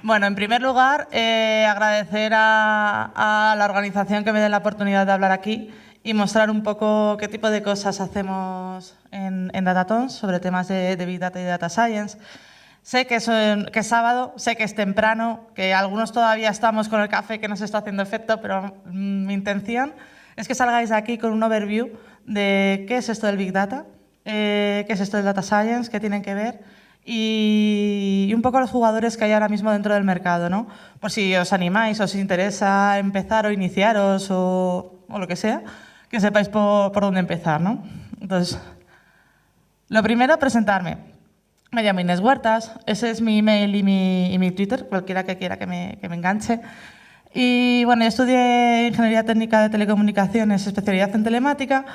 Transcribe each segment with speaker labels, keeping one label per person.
Speaker 1: Bueno, en primer lugar, agradecer a la organización que me dé la oportunidad de hablar aquí y mostrar un poco qué tipo de cosas hacemos en Datatons sobre temas de Big Data y Data Science. Sé que es sábado, sé que es temprano, que algunos todavía estamos con el café que nos está haciendo efecto, pero mi intención es que salgáis de aquí con un overview de qué es esto del Big Data, qué es esto del Data Science, qué tienen que ver y un poco los jugadores que hay ahora mismo dentro del mercado, ¿no? Por si os animáis, os interesa empezar o iniciaros o lo que sea, que sepáis por dónde empezar, ¿no? Entonces, lo primero, presentarme. Me llamo Inés Huertas, ese es mi email y mi Twitter, cualquiera que quiera que me enganche. Y bueno, yo estudié Ingeniería Técnica de Telecomunicaciones, especialidad en telemática,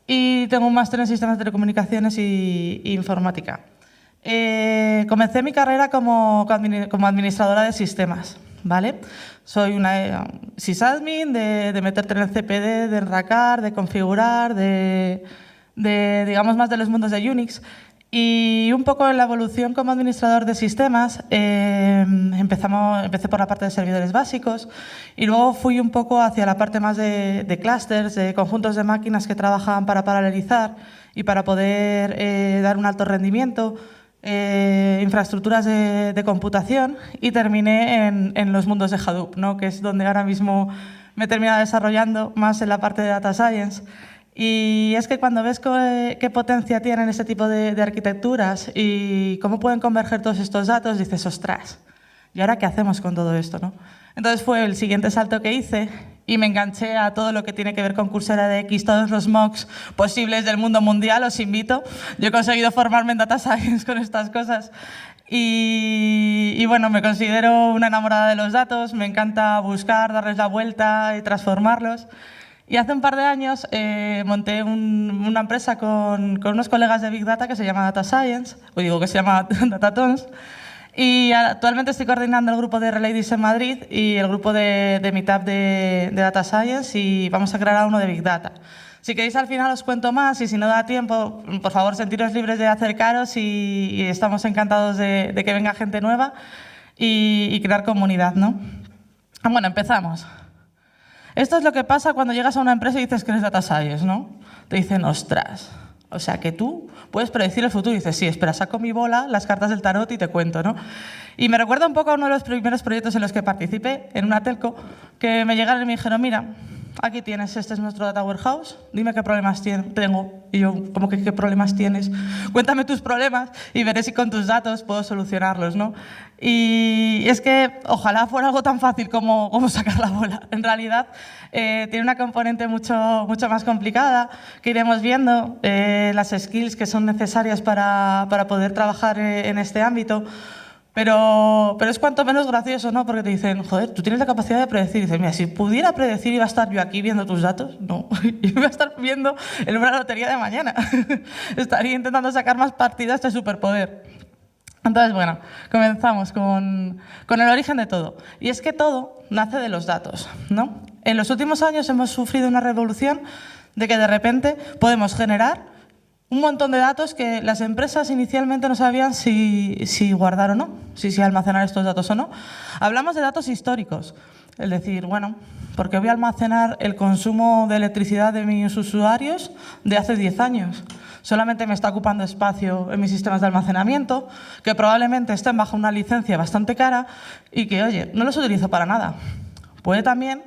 Speaker 1: y tengo un máster en Sistemas de Telecomunicaciones y Informática. Comencé mi carrera como administradora de sistemas, ¿vale? Soy una sysadmin de meterte en el CPD, de enracar, de configurar, digamos más de los mundos de Unix. Y un poco en la evolución como administrador de sistemas, empecé por la parte de servidores básicos y luego fui un poco hacia la parte más de clústeres, de conjuntos de máquinas que trabajaban para paralelizar y para poder dar un alto rendimiento, infraestructuras de computación, y terminé en los mundos de Hadoop, ¿no? Que es donde ahora mismo me he terminado desarrollando más en la parte de Data Science. Y es que cuando ves qué potencia tienen este tipo de arquitecturas y cómo pueden converger todos estos datos, dices, ostras, ¿y ahora qué hacemos con todo esto, no? Entonces fue el siguiente salto que hice y me enganché a todo lo que tiene que ver con Coursera DX, todos los MOOCs posibles del mundo mundial, os invito. Yo he conseguido formarme en Data Science con estas cosas. Y bueno, me considero una enamorada de los datos, me encanta buscar, darles la vuelta y transformarlos. Y hace un par de años monté una empresa con unos colegas de Big Data que se llama Data Science, o digo que se llama Datatons, y actualmente estoy coordinando el grupo de Reladies en Madrid y el grupo de Meetup de Data Science, y vamos a crear uno de Big Data. Si queréis al final os cuento más, y si no da tiempo, por favor sentiros libres de acercaros y estamos encantados de que venga gente nueva y crear comunidad, ¿no? Bueno, empezamos. Esto es lo que pasa cuando llegas a una empresa y dices que eres Data Science, ¿no? Te dicen, ostras, o sea, que tú puedes predecir el futuro. Y dices, sí, espera, saco mi bola, las cartas del tarot y te cuento, ¿no? Y me recuerda un poco a uno de los primeros proyectos en los que participé, en una telco, que me llegaron y me dijeron, mira, aquí tienes, este es nuestro Data Warehouse, dime qué problemas tengo. Y yo, ¿cómo que qué problemas tienes? Cuéntame tus problemas y veré si con tus datos puedo solucionarlos, ¿no? Y es que ojalá fuera algo tan fácil como sacar la bola. En realidad tiene una componente mucho más complicada que iremos viendo, las skills que son necesarias para poder trabajar en este ámbito. Pero es cuanto menos gracioso, ¿no? Porque te dicen, joder, tú tienes la capacidad de predecir. Y dices, mira, si pudiera predecir, iba a estar yo aquí viendo tus datos. No, iba a estar viendo el número de la lotería de mañana. Estaría intentando sacar más partido a este superpoder. Entonces, bueno, comenzamos con el origen de todo. Y es que todo nace de los datos, ¿no? En los últimos años hemos sufrido una revolución de que de repente podemos generar un montón de datos que las empresas inicialmente no sabían si guardar o no, si almacenar estos datos o no. Hablamos de datos históricos, es decir, bueno, ¿por qué voy a almacenar el consumo de electricidad de mis usuarios de hace 10 años? Solamente me está ocupando espacio en mis sistemas de almacenamiento, que probablemente estén bajo una licencia bastante cara y que, oye, no los utilizo para nada. Puede también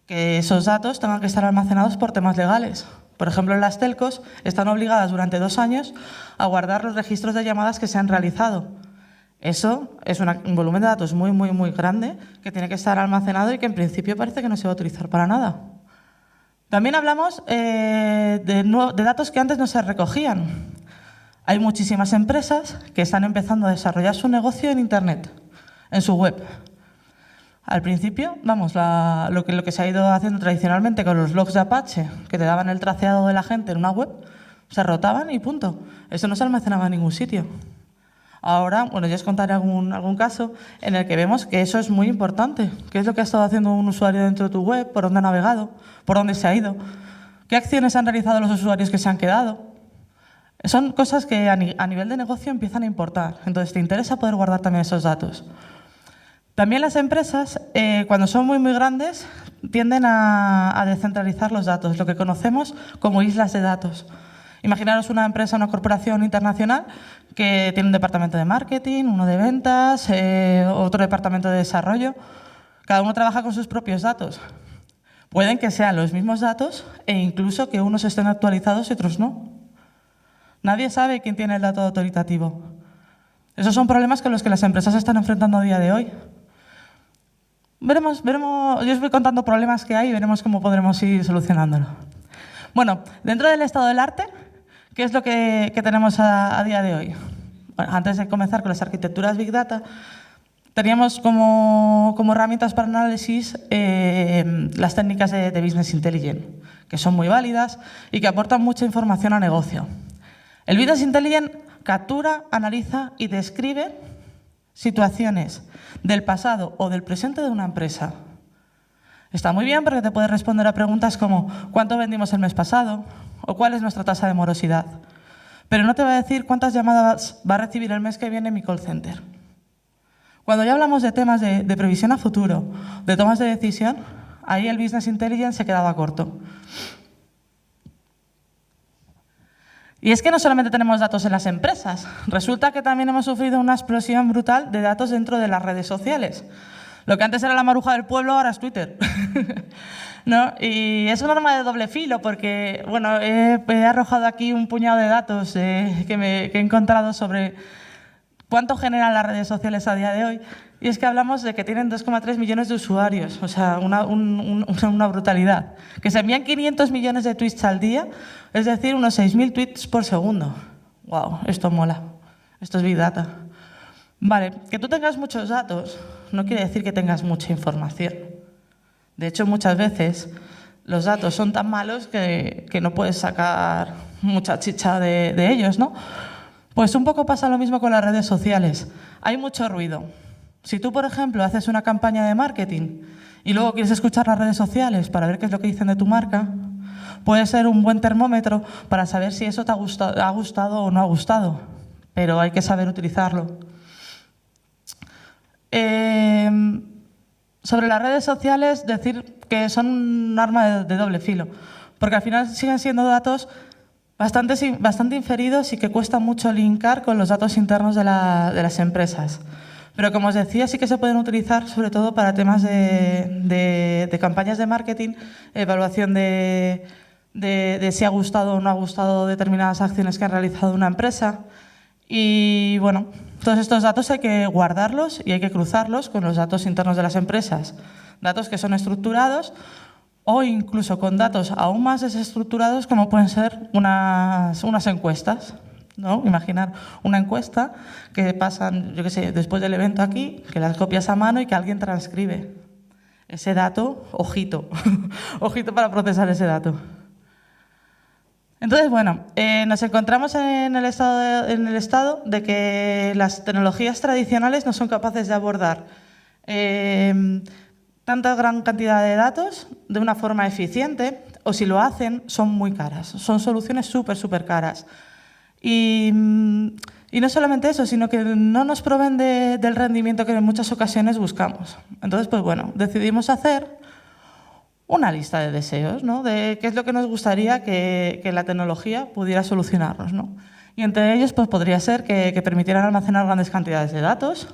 Speaker 1: que esos datos tengan que estar almacenados por temas legales. Por ejemplo, las telcos están obligadas durante 2 años a guardar los registros de llamadas que se han realizado. Eso es un volumen de datos muy grande que tiene que estar almacenado y que en principio parece que no se va a utilizar para nada. También hablamos de datos que antes no se recogían. Hay muchísimas empresas que están empezando a desarrollar su negocio en Internet, en su web. Al principio, vamos, lo que se ha ido haciendo tradicionalmente con los logs de Apache, que te daban el traceado de la gente en una web, se rotaban y punto. Eso no se almacenaba en ningún sitio. Ahora, bueno, ya os contaré algún caso en el que vemos que eso es muy importante. ¿Qué es lo que ha estado haciendo un usuario dentro de tu web? ¿Por dónde ha navegado? ¿Por dónde se ha ido? ¿Qué acciones han realizado los usuarios que se han quedado? Son cosas que a nivel de negocio empiezan a importar. Entonces, te interesa poder guardar también esos datos. También las empresas, cuando son muy grandes, tienden a descentralizar los datos, lo que conocemos como islas de datos. Imaginaros una empresa, una corporación internacional que tiene un departamento de marketing, uno de ventas, otro departamento de desarrollo. Cada uno trabaja con sus propios datos. Pueden que sean los mismos datos e incluso que unos estén actualizados y otros no. Nadie sabe quién tiene el dato autoritativo. Esos son problemas con los que las empresas se están enfrentando a día de hoy. Veremos, yo os voy contando problemas que hay y veremos cómo podremos ir solucionándolo. Bueno, dentro del estado del arte, ¿qué es lo que tenemos a día de hoy? Bueno, antes de comenzar con las arquitecturas Big Data, teníamos como herramientas para análisis las técnicas de Business Intelligence, que son muy válidas y que aportan mucha información a negocio. El Business Intelligence captura, analiza y describe situaciones del pasado o del presente de una empresa. Está muy bien porque te puede responder a preguntas como ¿cuánto vendimos el mes pasado? O ¿cuál es nuestra tasa de morosidad? Pero no te va a decir cuántas llamadas va a recibir el mes que viene mi call center. Cuando ya hablamos de temas de previsión a futuro, de tomas de decisión, ahí el Business Intelligence se quedaba corto. Y es que no solamente tenemos datos en las empresas, resulta que también hemos sufrido una explosión brutal de datos dentro de las redes sociales. Lo que antes era la Maruja del pueblo, ahora es Twitter. ¿No? Y es un arma de doble filo porque bueno, he arrojado aquí un puñado de datos que he encontrado sobre cuánto generan las redes sociales a día de hoy. Y es que hablamos de que tienen 2,3 millones de usuarios, o sea, una brutalidad. Que se envían 500 millones de tweets al día, es decir, unos 6.000 tweets por segundo. ¡Wow! Esto mola. Esto es Big Data. Vale, que tú tengas muchos datos no quiere decir que tengas mucha información. De hecho, muchas veces los datos son tan malos que no puedes sacar mucha chicha de ellos, ¿no? Pues un poco pasa lo mismo con las redes sociales. Hay mucho ruido. Si tú, por ejemplo, haces una campaña de marketing y luego quieres escuchar las redes sociales para ver qué es lo que dicen de tu marca, puede ser un buen termómetro para saber si eso te ha gustado o no ha gustado, pero hay que saber utilizarlo. Sobre las redes sociales, decir que son un arma de doble filo, porque al final siguen siendo datos bastante inferidos y que cuesta mucho linkar con los datos internos de las empresas. Pero como os decía, sí que se pueden utilizar sobre todo para temas de campañas de marketing, evaluación de si ha gustado o no ha gustado determinadas acciones que ha realizado una empresa. Y bueno, todos estos datos hay que guardarlos y hay que cruzarlos con los datos internos de las empresas. Datos que son estructurados o incluso con datos aún más desestructurados como pueden ser unas encuestas, ¿no? Imaginar una encuesta que pasan, yo qué sé, después del evento aquí, que las copias a mano y que alguien transcribe. Ese dato, ojito, ojito para procesar ese dato. Entonces, bueno, nos encontramos en el estado de que las tecnologías tradicionales no son capaces de abordar tanta gran cantidad de datos de una forma eficiente, o si lo hacen, son muy caras. Son soluciones súper caras. Y no solamente eso, sino que no nos proveen del rendimiento que en muchas ocasiones buscamos. Entonces, pues bueno, decidimos hacer una lista de deseos, ¿no? De qué es lo que nos gustaría que la tecnología pudiera solucionarnos, ¿no? Y entre ellos pues, podría ser que permitieran almacenar grandes cantidades de datos,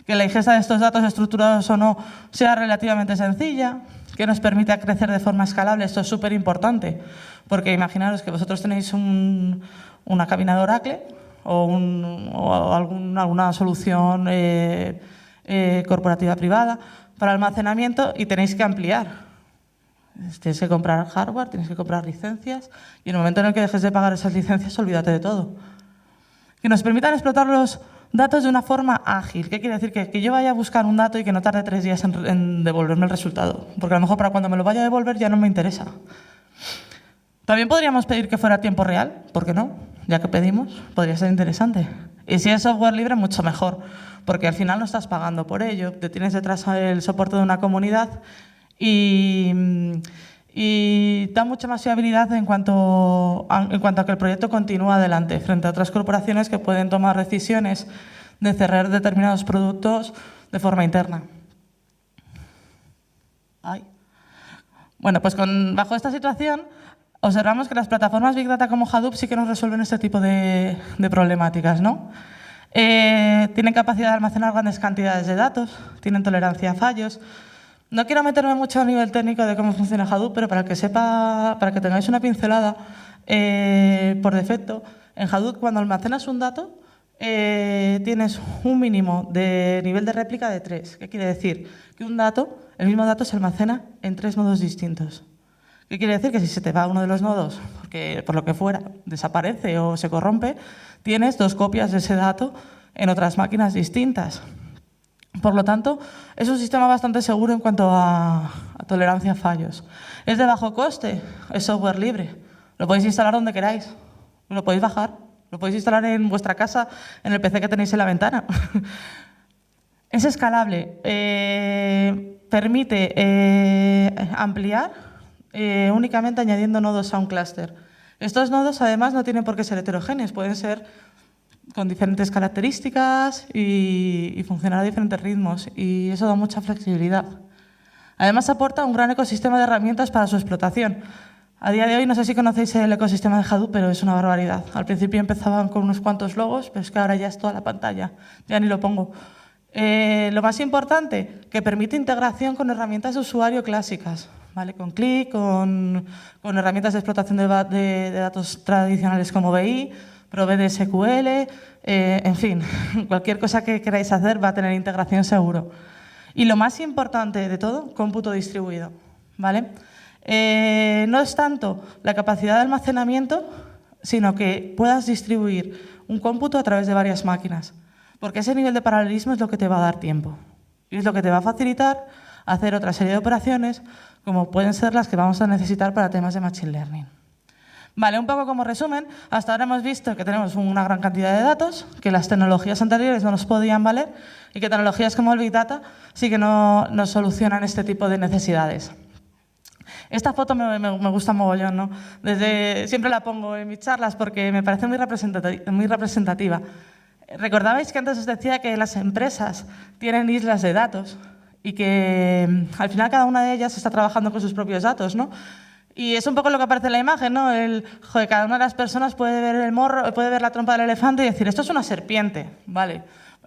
Speaker 1: que la ingesta de estos datos estructurados o no sea relativamente sencilla, que nos permita crecer de forma escalable. Esto es súper importante, porque imaginaros que vosotros tenéis una cabina de Oracle o alguna solución corporativa privada para almacenamiento y tenéis que ampliar. Tienes que comprar hardware, tienes que comprar licencias y en el momento en el que dejes de pagar esas licencias, olvídate de todo. Que nos permitan explotar los datos de una forma ágil. ¿Qué quiere decir? Que yo vaya a buscar un dato y que no tarde 3 días en devolverme el resultado. Porque a lo mejor para cuando me lo vaya a devolver ya no me interesa. También podríamos pedir que fuera a tiempo real, ¿por qué no? Ya que pedimos, podría ser interesante. Y si es software libre, mucho mejor, porque al final no estás pagando por ello, te tienes detrás el soporte de una comunidad y da mucha más fiabilidad en cuanto a que el proyecto continúa adelante, frente a otras corporaciones que pueden tomar decisiones de cerrar determinados productos de forma interna. Ay. Bueno, pues bajo esta situación observamos que las plataformas Big Data como Hadoop sí que nos resuelven este tipo de problemáticas, ¿no? Tienen capacidad de almacenar grandes cantidades de datos, tienen tolerancia a fallos. No quiero meterme mucho a nivel técnico de cómo funciona Hadoop, pero para que tengáis una pincelada, por defecto, en Hadoop cuando almacenas un dato, tienes un mínimo de nivel de réplica de 3. ¿Qué quiere decir? Que el mismo dato se almacena en 3 nodos distintos. ¿Qué quiere decir? Que si se te va uno de los nodos, porque por lo que fuera desaparece o se corrompe, tienes 2 copias de ese dato en otras máquinas distintas. Por lo tanto, es un sistema bastante seguro en cuanto a tolerancia a fallos. Es de bajo coste, es software libre. Lo podéis instalar donde queráis, lo podéis bajar, lo podéis instalar en vuestra casa, en el PC que tenéis en la ventana. Es escalable, permite ampliar únicamente añadiendo nodos a un clúster. Estos nodos, además, no tienen por qué ser heterogéneos, pueden ser con diferentes características y funcionar a diferentes ritmos, y eso da mucha flexibilidad. Además, aporta un gran ecosistema de herramientas para su explotación. A día de hoy, no sé si conocéis el ecosistema de Hadoop, pero es una barbaridad. Al principio empezaban con unos cuantos logos, pero es que ahora ya es toda la pantalla, ya ni lo pongo. Lo más importante, que permite integración con herramientas de usuario clásicas, ¿vale? Con Qlik, con herramientas de explotación de datos tradicionales como BI, Provee de SQL, en fin, cualquier cosa que queráis hacer va a tener integración seguro. Y lo más importante de todo, cómputo distribuido, ¿vale? No es tanto la capacidad de almacenamiento, sino que puedas distribuir un cómputo a través de varias máquinas, porque ese nivel de paralelismo es lo que te va a dar tiempo y es lo que te va a facilitar hacer otra serie de operaciones, como pueden ser las que vamos a necesitar para temas de Machine Learning. Vale, un poco como resumen, hasta ahora hemos visto que tenemos una gran cantidad de datos, que las tecnologías anteriores no nos podían valer y que tecnologías como el Big Data sí que nos solucionan este tipo de necesidades. Esta foto me gusta mogollón, ¿no? Siempre la pongo en mis charlas porque me parece muy representativa. ¿Recordabais que antes os decía que las empresas tienen islas de datos y que al final cada una de ellas está trabajando con sus propios datos, ¿no? Y es un poco lo que aparece en la imagen, ¿no? Joder, cada una de las personas puede ver el morro, puede ver la trompa del elefante y decir, esto es una serpiente, ¿vale?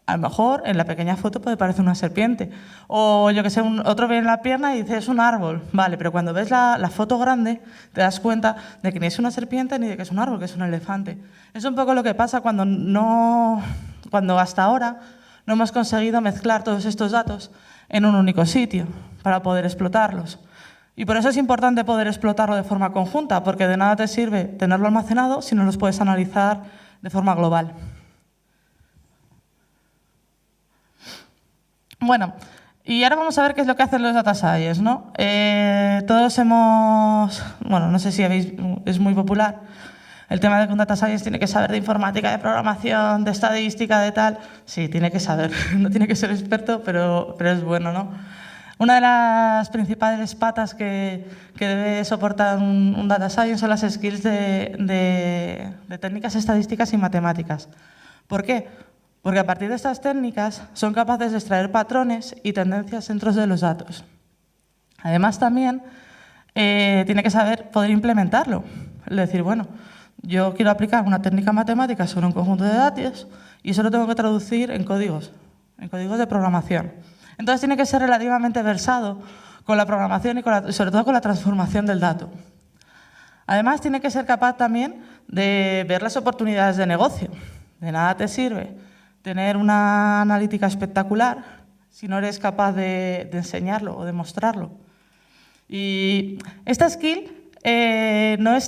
Speaker 1: A lo mejor en la pequeña foto puede parecer una serpiente. O yo que sé, otro ve en la pierna y dice, es un árbol, ¿vale? Pero cuando ves la foto grande te das cuenta de que ni es una serpiente ni de que es un árbol, que es un elefante. Es un poco lo que pasa cuando hasta ahora no hemos conseguido mezclar todos estos datos en un único sitio para poder explotarlos. Y por eso es importante poder explotarlo de forma conjunta, porque de nada te sirve tenerlo almacenado si no los puedes analizar de forma global. Bueno, y ahora vamos a ver qué es lo que hacen los data science, ¿no? Bueno, no sé si es muy popular el tema de que un data science tiene que saber de informática, de programación, de estadística, de tal. Sí, tiene que saber, no tiene que ser experto, pero es bueno, ¿no? Una de las principales patas que debe soportar un data science son las skills de técnicas estadísticas y matemáticas. ¿Por qué? Porque a partir de estas técnicas son capaces de extraer patrones y tendencias dentro de los datos. Además, también tiene que saber poder implementarlo. Es decir, bueno, yo quiero aplicar una técnica matemática sobre un conjunto de datos y eso lo tengo que traducir en códigos de programación. Entonces tiene que ser relativamente versado con la programación y sobre todo con la transformación del dato. Además, tiene que ser capaz también de ver las oportunidades de negocio. De nada te sirve tener una analítica espectacular si no eres capaz de enseñarlo o de mostrarlo. Y esta skill no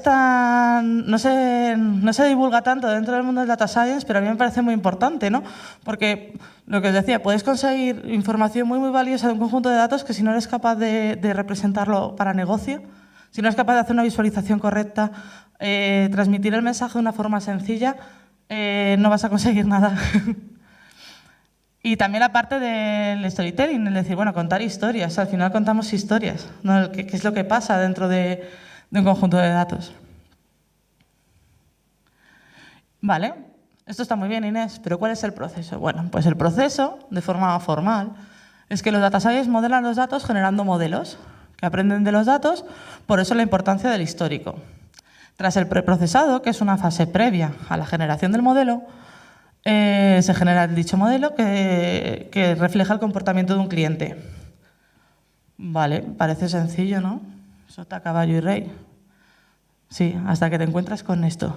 Speaker 1: se divulga tanto dentro del mundo del data science, pero a mí me parece muy importante, ¿no? Porque, lo que os decía, puedes conseguir información muy valiosa de un conjunto de datos que si no eres capaz de representarlo para negocio, si no eres capaz de hacer una visualización correcta, transmitir el mensaje de una forma sencilla, no vas a conseguir nada. Y también la parte del storytelling, es decir, bueno, contar historias. Al final contamos historias, ¿no? ¿Qué es lo que pasa dentro de un conjunto de datos? Vale. Esto está muy bien, Inés, pero ¿cuál es el proceso? Bueno, pues el proceso, de forma formal, es que los data science modelan los datos generando modelos que aprenden de los datos, por eso la importancia del histórico. Tras el preprocesado, que es una fase previa a la generación del modelo, se genera dicho modelo que refleja el comportamiento de un cliente. Vale, parece sencillo, ¿no? Sota, caballo y rey. Sí, hasta que te encuentras con esto.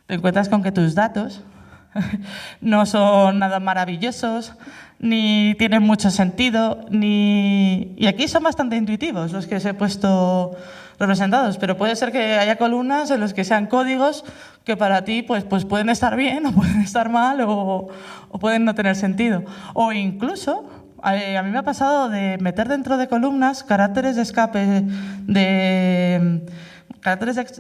Speaker 1: Te encuentras con que tus datos no son nada maravillosos, ni tienen mucho sentido, y aquí son bastante intuitivos los que os he puesto representados, pero puede ser que haya columnas en los que sean códigos que para ti pues pueden estar bien o pueden estar mal o pueden no tener sentido. O incluso, a mí me ha pasado de meter dentro de columnas caracteres de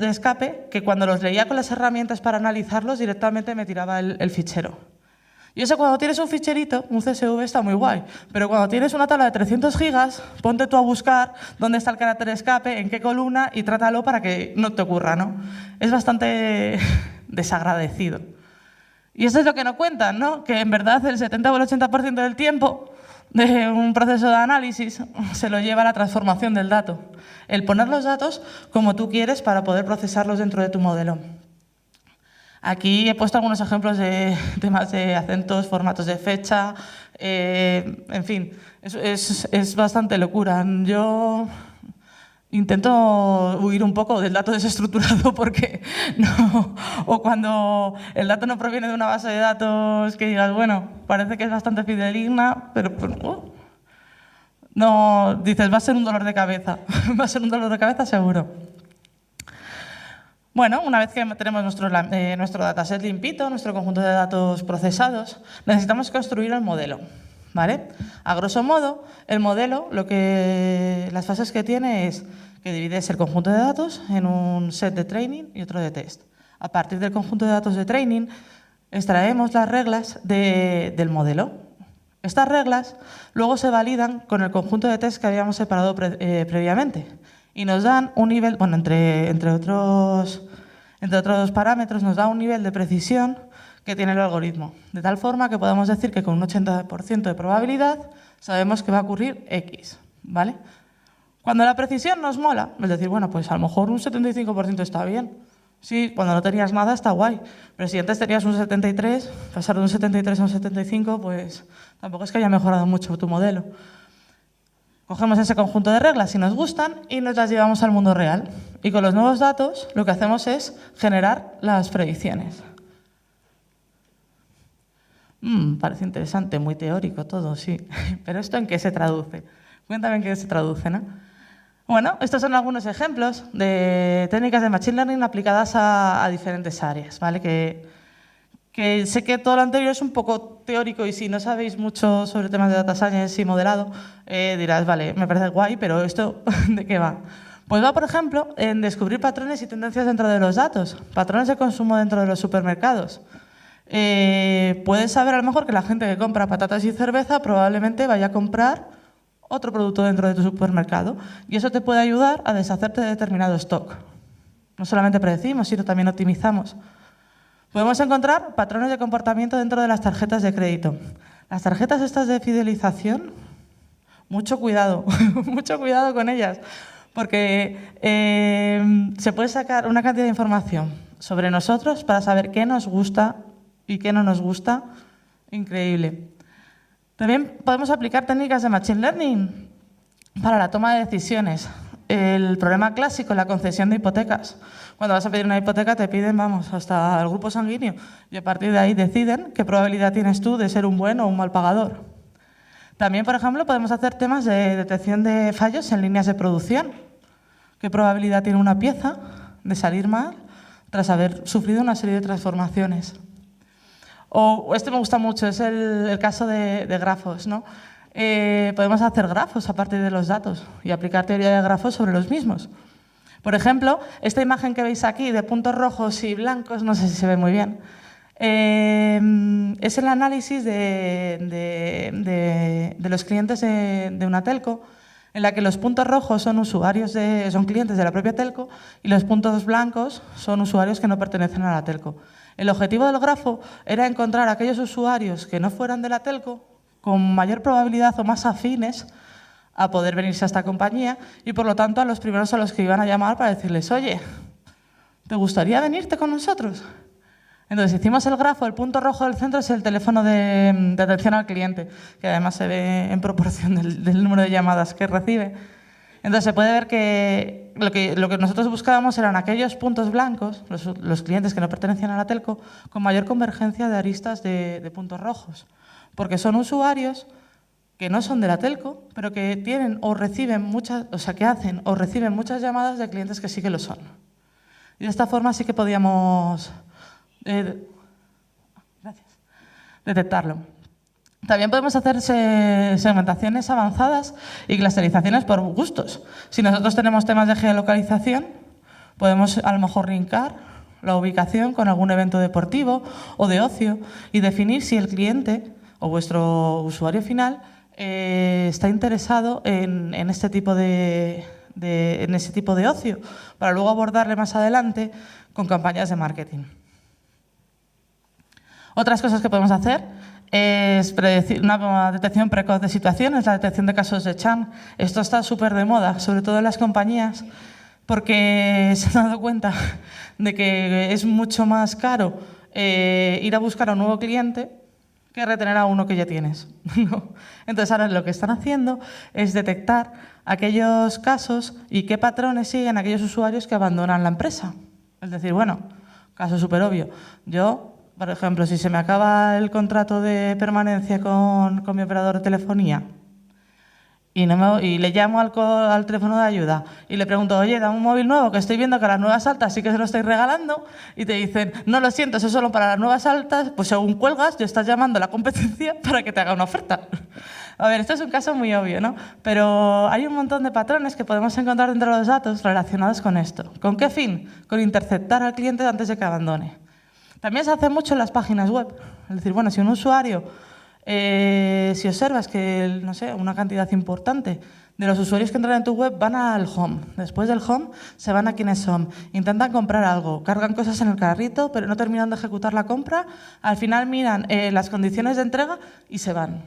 Speaker 1: escape que cuando los leía con las herramientas para analizarlos directamente me tiraba el fichero. Y eso cuando tienes un ficherito, un CSV, está muy guay. Pero cuando tienes una tabla de 300 gigas, ponte tú a buscar dónde está el carácter de escape, en qué columna y trátalo para que no te ocurra, ¿no? Es bastante desagradecido. Y eso es lo que no cuentan, ¿no? Que en verdad el 70 o el 80% del tiempo de un proceso de análisis se lo lleva a la transformación del dato. El poner los datos como tú quieres para poder procesarlos dentro de tu modelo. Aquí he puesto algunos ejemplos de temas de acentos, formatos de fecha, en fin, es bastante locura. Yo intento huir un poco del dato desestructurado porque no, o cuando el dato no proviene de una base de datos que digas, bueno, parece que es bastante fidedigna, pero no, dices, va a ser un dolor de cabeza, va a ser un dolor de cabeza seguro. Bueno, una vez que tenemos nuestro dataset limpito, nuestro conjunto de datos procesados, necesitamos construir el modelo, ¿vale? A grosso modo, el modelo, las fases que tiene es que divides el conjunto de datos en un set de training y otro de test. A partir del conjunto de datos de training, extraemos las reglas del modelo. Estas reglas luego se validan con el conjunto de test que habíamos separado previamente. Y nos dan un nivel, bueno, entre otros parámetros, nos da un nivel de precisión que tiene el algoritmo. De tal forma que podemos decir que con un 80% de probabilidad sabemos que va a ocurrir X, ¿vale? Cuando la precisión nos mola, es decir, bueno, pues a lo mejor un 75% está bien. Sí, cuando no tenías nada está guay. Pero si antes tenías un 73, pasar de un 73 a un 75, pues tampoco es que haya mejorado mucho tu modelo. Cogemos ese conjunto de reglas si nos gustan y nos las llevamos al mundo real. Y con los nuevos datos lo que hacemos es generar las predicciones. Parece interesante, muy teórico todo, sí. Pero ¿esto en qué se traduce? Cuéntame en qué se traduce, ¿no? Bueno, estos son algunos ejemplos de técnicas de Machine Learning aplicadas a diferentes áreas, ¿vale? Que sé que todo lo anterior es un poco teórico y si no sabéis mucho sobre temas de data science y modelado, dirás, vale, me parece guay, pero ¿esto de qué va? Pues va, por ejemplo, en descubrir patrones y tendencias dentro de los datos, patrones de consumo dentro de los supermercados. Puedes saber a lo mejor que la gente que compra patatas y cerveza probablemente vaya a comprar otro producto dentro de tu supermercado y eso te puede ayudar a deshacerte de determinado stock. No solamente predecimos, sino también optimizamos. Podemos encontrar patrones de comportamiento dentro de las tarjetas de crédito. Las tarjetas estas de fidelización, mucho cuidado, mucho cuidado con ellas, porque se puede sacar una cantidad de información sobre nosotros para saber qué nos gusta y qué no nos gusta, increíble. También podemos aplicar técnicas de Machine Learning para la toma de decisiones. El problema clásico, la concesión de hipotecas. Cuando vas a pedir una hipoteca te piden, vamos, hasta el grupo sanguíneo y a partir de ahí deciden qué probabilidad tienes tú de ser un buen o un mal pagador. También, por ejemplo, podemos hacer temas de detección de fallos en líneas de producción. ¿Qué probabilidad tiene una pieza de salir mal tras haber sufrido una serie de transformaciones? O este me gusta mucho, es el caso de grafos, ¿no? Podemos hacer grafos a partir de los datos y aplicar teoría de grafos sobre los mismos. Por ejemplo, esta imagen que veis aquí de puntos rojos y blancos, no sé si se ve muy bien, es el análisis de los clientes de una telco, en la que los puntos rojos son clientes de la propia telco y los puntos blancos son usuarios que no pertenecen a la telco. El objetivo del grafo era encontrar aquellos usuarios que no fueran de la telco con mayor probabilidad o más afines a poder venirse a esta compañía y, por lo tanto, a los primeros a los que iban a llamar para decirles, oye, ¿te gustaría venirte con nosotros? Entonces, hicimos el grafo, el punto rojo del centro es el teléfono de atención al cliente, que además se ve en proporción del número de llamadas que recibe. Entonces, se puede ver que lo que nosotros buscábamos eran aquellos puntos blancos, los clientes que no pertenecían a la telco, con mayor convergencia de aristas de puntos rojos, porque son usuarios que no son de la telco, pero que tienen o reciben muchas, o sea, que hacen o reciben muchas llamadas de clientes que sí que lo son. Y de esta forma sí que podíamos detectarlo. También podemos hacer segmentaciones avanzadas y clusterizaciones por gustos. Si nosotros tenemos temas de geolocalización, podemos a lo mejor linkar la ubicación con algún evento deportivo o de ocio y definir si el cliente o vuestro usuario final está interesado en este tipo de ocio, para luego abordarle más adelante con campañas de marketing. Otras cosas que podemos hacer es predecir una detección precoz de situaciones, la detección de casos de CHAM. Esto está súper de moda, sobre todo en las compañías, porque se han dado cuenta de que es mucho más caro ir a buscar a un nuevo cliente que retener a uno que ya tienes. Entonces, ahora lo que están haciendo es detectar aquellos casos y qué patrones siguen aquellos usuarios que abandonan la empresa. Es decir, bueno, caso súper obvio. Yo, por ejemplo, si se me acaba el contrato de permanencia con mi operador de telefonía y le llamo al teléfono de ayuda y le pregunto, oye, dame un móvil nuevo, que estoy viendo que las nuevas altas sí que se lo estoy regalando, y te dicen, no, lo siento, eso es solo para las nuevas altas, pues según cuelgas, yo estás llamando a la competencia para que te haga una oferta. A ver, esto es un caso muy obvio, ¿no? Pero hay un montón de patrones que podemos encontrar dentro de los datos relacionados con esto. ¿Con qué fin? Con interceptar al cliente antes de que abandone. También se hace mucho en las páginas web. Es decir, bueno, si un usuario, si observas que, no sé, una cantidad importante de los usuarios que entran en tu web van al home. Después del home se van a quiénes son. Intentan comprar algo, cargan cosas en el carrito, pero no terminan de ejecutar la compra. Al final miran las condiciones de entrega y se van.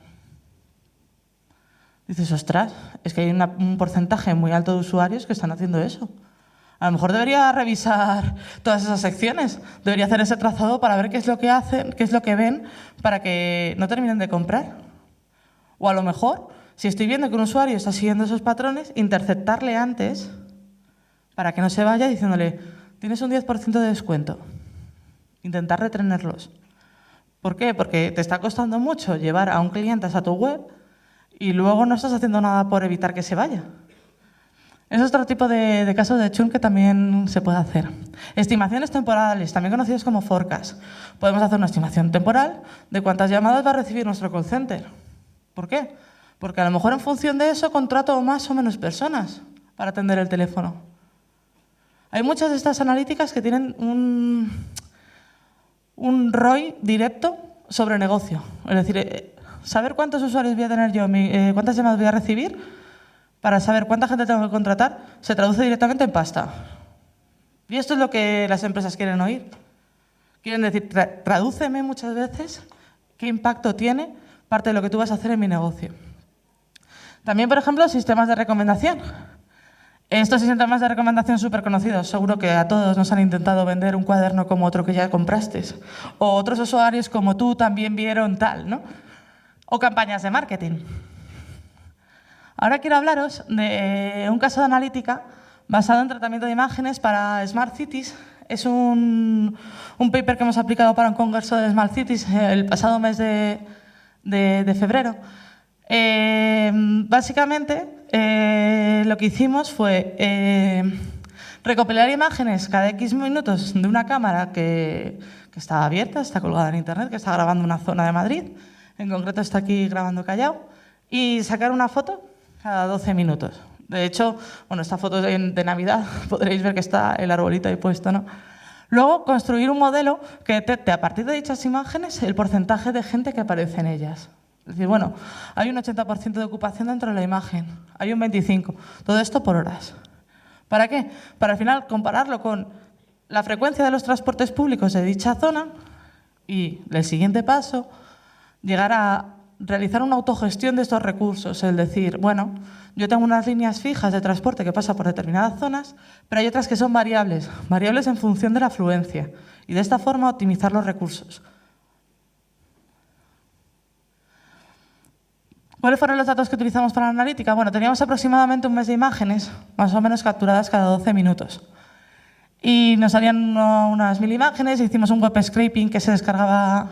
Speaker 1: Dices, ostras, es que hay un porcentaje muy alto de usuarios que están haciendo eso. A lo mejor debería revisar todas esas secciones, debería hacer ese trazado para ver qué es lo que hacen, qué es lo que ven, para que no terminen de comprar. O a lo mejor, si estoy viendo que un usuario está siguiendo esos patrones, interceptarle antes para que no se vaya diciéndole, tienes un 10% de descuento. Intentar retenerlos. ¿Por qué? Porque te está costando mucho llevar a un cliente a tu web y luego no estás haciendo nada por evitar que se vaya. Es otro tipo de casos de churn que también se puede hacer. Estimaciones temporales, también conocidas como forecast. Podemos hacer una estimación temporal de cuántas llamadas va a recibir nuestro call center. ¿Por qué? Porque a lo mejor en función de eso contrato más o menos personas para atender el teléfono. Hay muchas de estas analíticas que tienen un ROI directo sobre negocio. Es decir, saber cuántos usuarios voy a tener yo, cuántas llamadas voy a recibir, para saber cuánta gente tengo que contratar, se traduce directamente en pasta. Y esto es lo que las empresas quieren oír. Quieren decir, tradúceme muchas veces qué impacto tiene parte de lo que tú vas a hacer en mi negocio. También, por ejemplo, sistemas de recomendación. Estos sistemas de recomendación súper conocidos, seguro que a todos nos han intentado vender un cuaderno como otro que ya compraste. O otros usuarios como tú también vieron tal, ¿no? O campañas de marketing. Ahora quiero hablaros de un caso de analítica basado en tratamiento de imágenes para Smart Cities. Es un paper que hemos aplicado para un congreso de Smart Cities el pasado mes de febrero. Básicamente, lo que hicimos fue recopilar imágenes cada X minutos de una cámara que está abierta, está colgada en Internet, que está grabando una zona de Madrid. En concreto está aquí grabando Callao. Y sacar una foto cada 12 minutos. De hecho, bueno, esta foto es de Navidad, podréis ver que está el arbolito ahí puesto, ¿no? Luego, construir un modelo que detecte a partir de dichas imágenes el porcentaje de gente que aparece en ellas. Es decir, bueno, hay un 80% de ocupación dentro de la imagen, hay un 25%. Todo esto por horas. ¿Para qué? Para al final compararlo con la frecuencia de los transportes públicos de dicha zona y el siguiente paso, llegar a realizar una autogestión de estos recursos, es decir, bueno, yo tengo unas líneas fijas de transporte que pasan por determinadas zonas, pero hay otras que son variables, variables en función de la afluencia, y de esta forma optimizar los recursos. ¿Cuáles fueron los datos que utilizamos para la analítica? Bueno, teníamos aproximadamente un mes de imágenes, más o menos capturadas cada 12 minutos. Y nos salían unas 1000 imágenes, hicimos un web scraping que se descargaba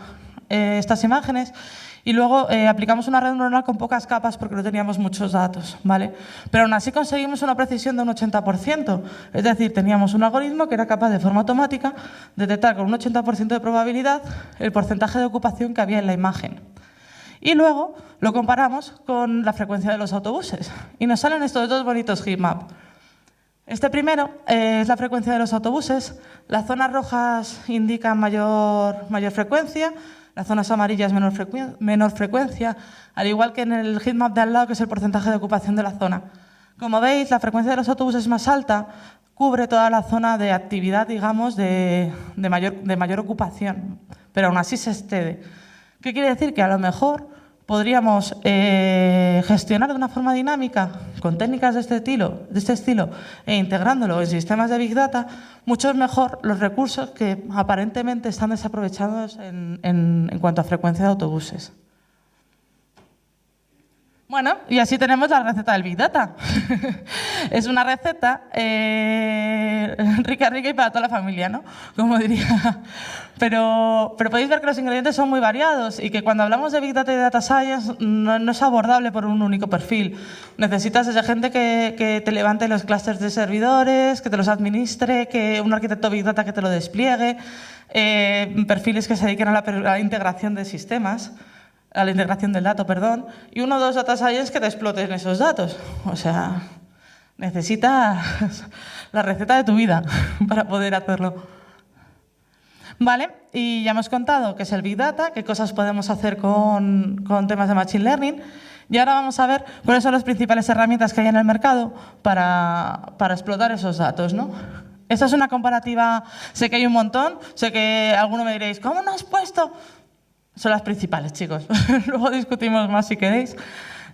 Speaker 1: estas imágenes y luego aplicamos una red neuronal con pocas capas porque no teníamos muchos datos, ¿vale? Pero aún así conseguimos una precisión de un 80%, es decir, teníamos un algoritmo que era capaz de forma automática detectar con un 80% de probabilidad el porcentaje de ocupación que había en la imagen. Y luego lo comparamos con la frecuencia de los autobuses y nos salen estos dos bonitos heatmap. Este primero es la frecuencia de los autobuses. Las zonas rojas indican mayor frecuencia, las zonas amarillas menor frecuencia, al igual que en el heatmap de al lado, que es el porcentaje de ocupación de la zona. Como veis, la frecuencia de los autobuses más alta cubre toda la zona de actividad, digamos, de mayor ocupación, pero aún así se excede. ¿Qué quiere decir? Que a lo mejor podríamos gestionar de una forma dinámica, con técnicas de este estilo e integrándolo en sistemas de Big Data, mucho mejor los recursos que aparentemente están desaprovechados en cuanto a frecuencia de autobuses. Bueno, y así tenemos la receta del Big Data. Es una receta rica y para toda la familia, ¿no? Como diría. Pero podéis ver que los ingredientes son muy variados y que cuando hablamos de Big Data y Data Science no es abordable por un único perfil. Necesitas desde gente que te levante los clústeres de servidores, que te los administre, que un arquitecto Big Data que te lo despliegue, perfiles que se dediquen a la integración de sistemas, a la integración del dato, perdón, y uno o dos data science que te exploten esos datos. O sea, necesitas la receta de tu vida para poder hacerlo. Vale, y ya hemos contado qué es el Big Data, qué cosas podemos hacer con temas de Machine Learning, y ahora vamos a ver cuáles son las principales herramientas que hay en el mercado para explotar esos datos, ¿no? Esta es una comparativa, sé que hay un montón, sé que alguno me diréis, ¿cómo no has puesto? Son las principales, chicos. Luego discutimos más si queréis.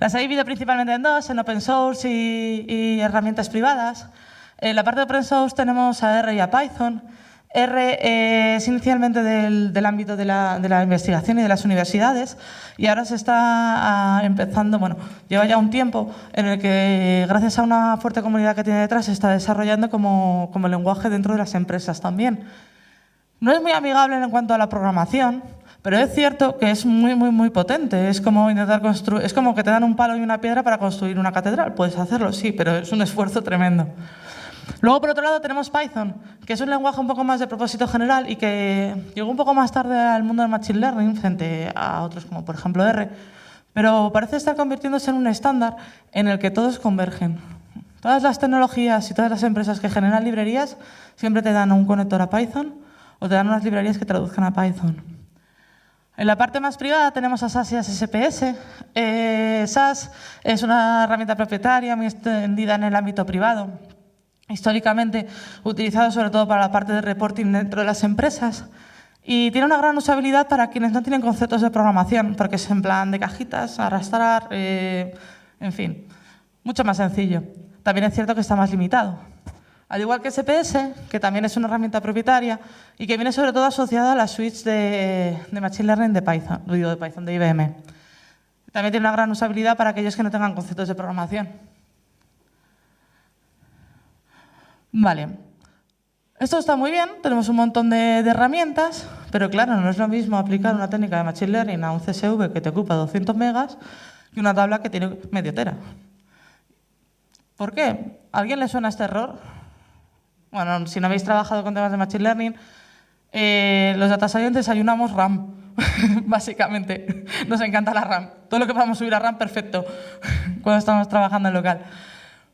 Speaker 1: Las he dividido principalmente en dos, en open source y herramientas privadas. En la parte de open source tenemos a R y a Python. R es inicialmente del ámbito de la investigación y de las universidades y ahora se está empezando, bueno, lleva ya un tiempo en el que gracias a una fuerte comunidad que tiene detrás se está desarrollando como lenguaje dentro de las empresas también. No es muy amigable en cuanto a la programación, pero es cierto que es muy potente. Es como intentar construir, es como que te dan un palo y una piedra para construir una catedral. Puedes hacerlo, sí, pero es un esfuerzo tremendo. Luego, por otro lado, tenemos Python, que es un lenguaje un poco más de propósito general y que llegó un poco más tarde al mundo del Machine Learning frente a otros como, por ejemplo, R, pero parece estar convirtiéndose en un estándar en el que todos convergen. Todas las tecnologías y todas las empresas que generan librerías siempre te dan un conector a Python o te dan unas librerías que traduzcan a Python. En la parte más privada tenemos a SAS y a SPSS. SAS es una herramienta propietaria muy extendida en el ámbito privado, históricamente utilizado sobre todo para la parte de reporting dentro de las empresas y tiene una gran usabilidad para quienes no tienen conceptos de programación, porque es en plan de cajitas, arrastrar, en fin, mucho más sencillo. También es cierto que está más limitado. Al igual que SPS, que también es una herramienta propietaria y que viene sobre todo asociada a las suites de Machine Learning de Python, de IBM. También tiene una gran usabilidad para aquellos que no tengan conceptos de programación. Vale. Esto está muy bien, tenemos un montón de herramientas, pero claro, no es lo mismo aplicar una técnica de Machine Learning a un CSV que te ocupa 200 megas que una tabla que tiene medio tera. ¿Por qué? ¿A alguien le suena este error? Bueno, si no habéis trabajado con temas de Machine Learning, los data scientists desayunamos RAM, básicamente. Nos encanta la RAM. Todo lo que podamos subir a RAM, perfecto, cuando estamos trabajando en local.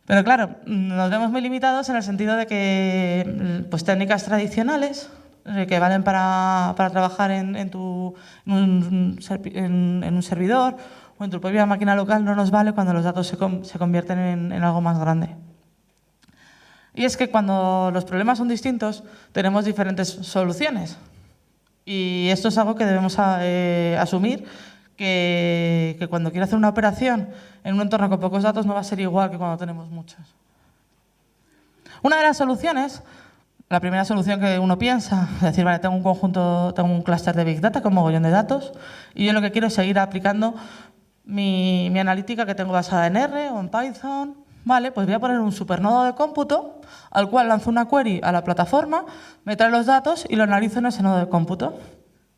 Speaker 1: Pero claro, nos vemos muy limitados en el sentido de que pues, técnicas tradicionales que valen para trabajar en un servidor o en tu propia máquina local no nos vale cuando los datos se convierten en algo más grande. Y es que cuando los problemas son distintos, tenemos diferentes soluciones. Y esto es algo que debemos asumir, que cuando quiero hacer una operación en un entorno con pocos datos no va a ser igual que cuando tenemos muchos. Una de las soluciones, la primera solución que uno piensa, es decir, vale, tengo un clúster de Big Data con mogollón de datos y yo lo que quiero es seguir aplicando mi analítica que tengo basada en R o en Python. Vale, pues voy a poner un supernodo de cómputo al cual lanzo una query a la plataforma, me trae los datos y lo analizo en ese nodo de cómputo.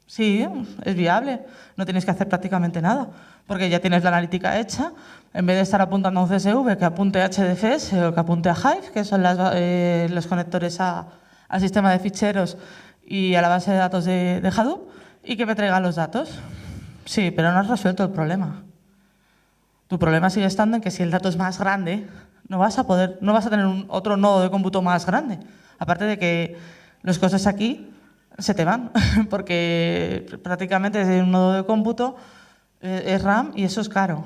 Speaker 1: Sí, es viable, no tienes que hacer prácticamente nada, porque ya tienes la analítica hecha. En vez de estar apuntando a un CSV, que apunte a HDFS o que apunte a Hive, que son los conectores al sistema de ficheros y a la base de datos de Hadoop, y que me traiga los datos. Sí, pero no has resuelto el problema. Tu problema sigue estando en que si el dato es más grande, no vas a tener otro nodo de cómputo más grande. Aparte de que los costes aquí se te van, porque prácticamente un nodo de cómputo es RAM y eso es caro.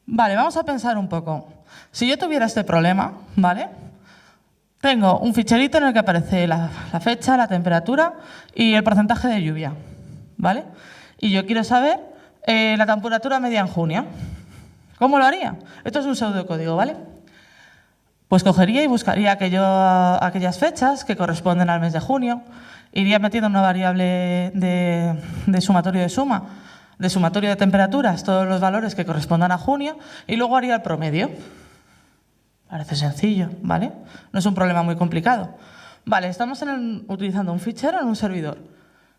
Speaker 1: Vale, vamos a pensar un poco. Si yo tuviera este problema, ¿vale? Tengo un ficherito en el que aparece la fecha, la temperatura y el porcentaje de lluvia, ¿vale? Y yo quiero saber la temperatura media en junio. ¿Cómo lo haría? Esto es un pseudocódigo, ¿vale? Pues cogería y buscaría aquellas fechas que corresponden al mes de junio, iría metiendo una variable de sumatorio de suma, de sumatorio de temperaturas, todos los valores que correspondan a junio, y luego haría el promedio. Parece sencillo, ¿vale? No es un problema muy complicado. Vale, estamos utilizando un fichero en un servidor.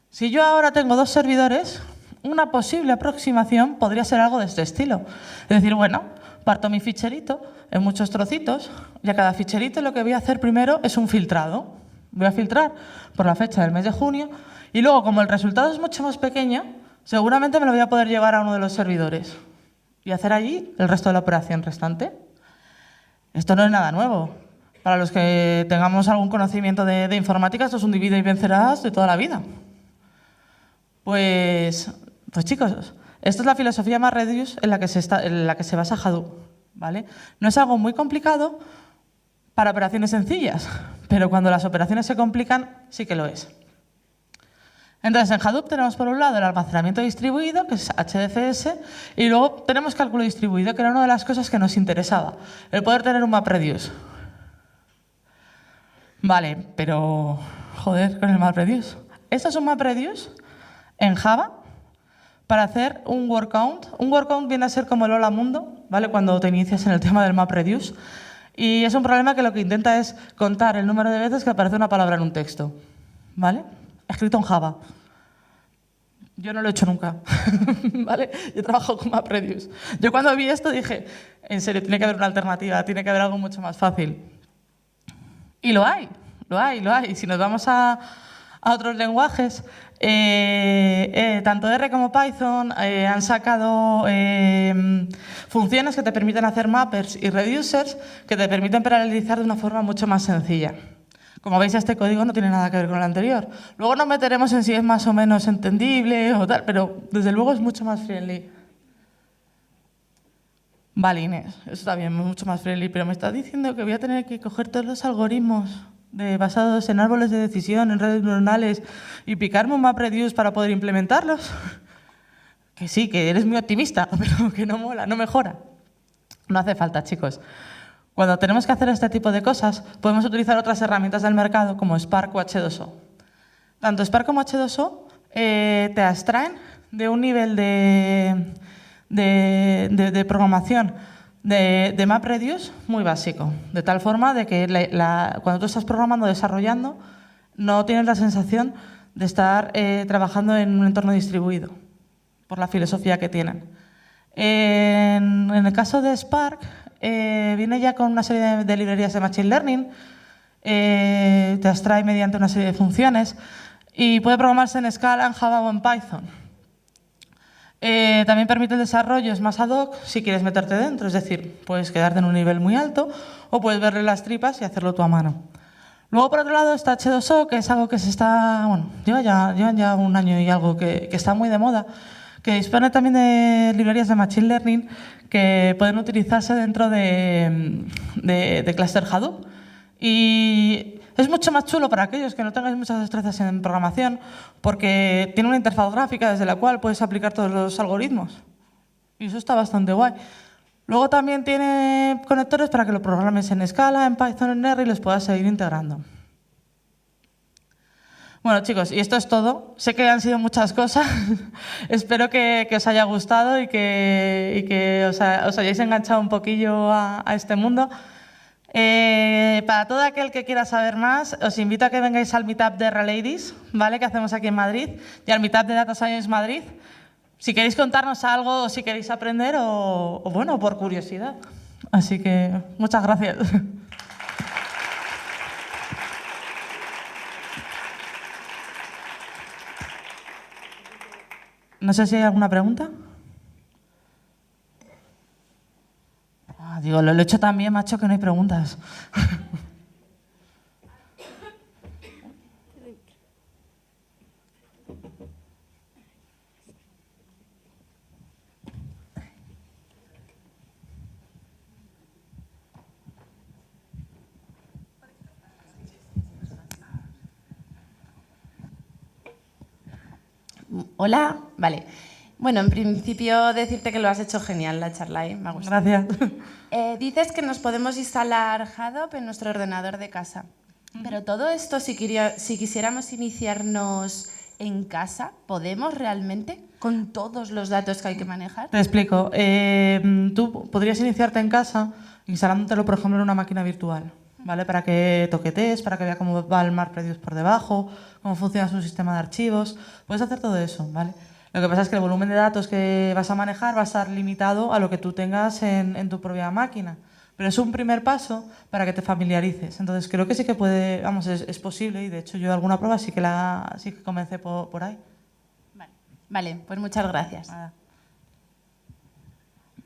Speaker 1: Si yo ahora tengo dos servidores, una posible aproximación podría ser algo de este estilo. Es decir, bueno, parto mi ficherito en muchos trocitos y a cada ficherito lo que voy a hacer primero es un filtrado. Voy a filtrar por la fecha del mes de junio y luego, como el resultado es mucho más pequeño, seguramente me lo voy a poder llevar a uno de los servidores y hacer allí el resto de la operación restante. Esto no es nada nuevo. Para los que tengamos algún conocimiento de informática, esto es un divide y vencerás de toda la vida. Pues chicos, esta es la filosofía MapReduce en la que se basa Hadoop, ¿vale? No es algo muy complicado para operaciones sencillas, pero cuando las operaciones se complican, sí que lo es. Entonces, en Hadoop tenemos por un lado el almacenamiento distribuido, que es HDFS, y luego tenemos cálculo distribuido, que era una de las cosas que nos interesaba, el poder tener un MapReduce. Vale, pero joder con el MapReduce. Esto es un MapReduce en Java para hacer un word count. Un word count viene a ser como el hola mundo, ¿vale? Cuando te inicias en el tema del MapReduce. Y es un problema que lo que intenta es contar el número de veces que aparece una palabra en un texto, ¿vale? Escrito en Java. Yo no lo he hecho nunca, ¿vale? Yo trabajo con MapReduce. Yo cuando vi esto dije, en serio, tiene que haber una alternativa, tiene que haber algo mucho más fácil. Y lo hay. Si nos vamos a otros lenguajes, tanto R como Python han sacado funciones que te permiten hacer mappers y reducers que te permiten paralelizar de una forma mucho más sencilla. Como veis, este código no tiene nada que ver con el anterior. Luego nos meteremos en si es más o menos entendible o tal, pero desde luego es mucho más friendly. Vale, Inés, eso está bien, mucho más friendly, pero me estás diciendo que voy a tener que coger todos los algoritmos basados en árboles de decisión, en redes neuronales, y picarme un MapReduce para poder implementarlos. Que sí, que eres muy optimista, pero que no mola, no mejora. No hace falta, chicos. Cuando tenemos que hacer este tipo de cosas, podemos utilizar otras herramientas del mercado como Spark o H2O. Tanto Spark como H2O te abstraen de un nivel de programación de MapReduce muy básico, de tal forma de que cuando tú estás programando o desarrollando no tienes la sensación de estar trabajando en un entorno distribuido, por la filosofía que tienen. En el caso de Spark, viene ya con una serie de librerías de Machine Learning, te abstrae mediante una serie de funciones y puede programarse en Scala, en Java o en Python. También permite el desarrollo, es más ad hoc si quieres meterte dentro, es decir, puedes quedarte en un nivel muy alto o puedes verle las tripas y hacerlo tú a mano. Luego, por otro lado, está H2O, que es algo que llevan ya un año y algo que está muy de moda, que dispone también de librerías de Machine Learning que pueden utilizarse dentro de Cluster Hadoop. Y es mucho más chulo para aquellos que no tengáis muchas destrezas en programación porque tiene una interfaz gráfica desde la cual puedes aplicar todos los algoritmos. Y eso está bastante guay. Luego también tiene conectores para que lo programes en Scala, en Python, en R y los puedas seguir integrando. Bueno, chicos, y esto es todo. Sé que han sido muchas cosas. Espero que os haya gustado y que os hayáis enganchado un poquillo a este mundo. Para todo aquel que quiera saber más, os invito a que vengáis al Meetup de R-Ladies, ¿vale? Que hacemos aquí en Madrid, y al Meetup de Data Science Madrid. Si queréis contarnos algo o si queréis aprender o bueno, por curiosidad. Así que muchas gracias. No sé si hay alguna pregunta. Digo, lo he hecho tan bien, macho, que no hay preguntas.
Speaker 2: Hola, vale. Bueno, en principio decirte que lo has hecho genial la charla, me ha gustado.
Speaker 1: Gracias.
Speaker 2: Dices que nos podemos instalar Hadoop en nuestro ordenador de casa. Pero todo esto, si quisiéramos iniciarnos en casa, ¿podemos realmente con todos los datos que hay que manejar?
Speaker 1: Te explico. Tú podrías iniciarte en casa instalándotelo, por ejemplo, en una máquina virtual, ¿vale? Para que toquetees, para que vea cómo va el MapReduce por debajo, cómo funciona su sistema de archivos. Puedes hacer todo eso, ¿vale? Lo que pasa es que el volumen de datos que vas a manejar va a estar limitado a lo que tú tengas en tu propia máquina. Pero es un primer paso para que te familiarices. Entonces creo que sí que puede, vamos, es posible y de hecho yo alguna prueba sí que comencé por ahí.
Speaker 2: Vale, pues muchas gracias.
Speaker 1: Nada.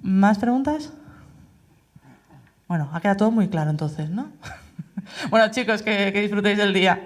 Speaker 1: ¿Más preguntas? Bueno, ha quedado todo muy claro entonces, ¿no? Bueno, chicos, que disfrutéis del día.